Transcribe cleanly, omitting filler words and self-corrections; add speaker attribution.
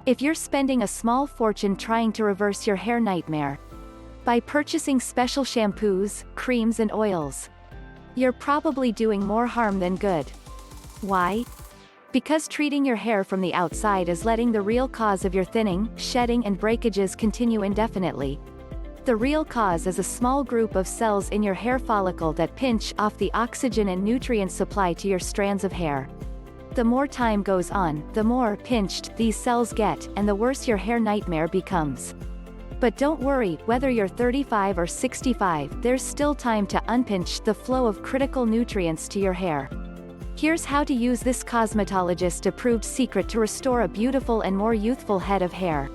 Speaker 1: If you're spending a small fortune trying to reverse your hair nightmare by purchasing special shampoos, creams and oils, you're probably doing more harm than good. Why? Because treating your hair from the outside is letting the real cause of your thinning, shedding and breakages continue indefinitely. The real cause is a small group of cells in your hair follicle that pinch off the oxygen and nutrient supply to your strands of hair. The more time goes on, the more pinched these cells get, and the worse your hair nightmare becomes. But don't worry, whether you're 35 or 65, there's still time to unpinch the flow of critical nutrients to your hair. Here's how to use this cosmetologist-approved secret to restore a beautiful and more youthful head of hair.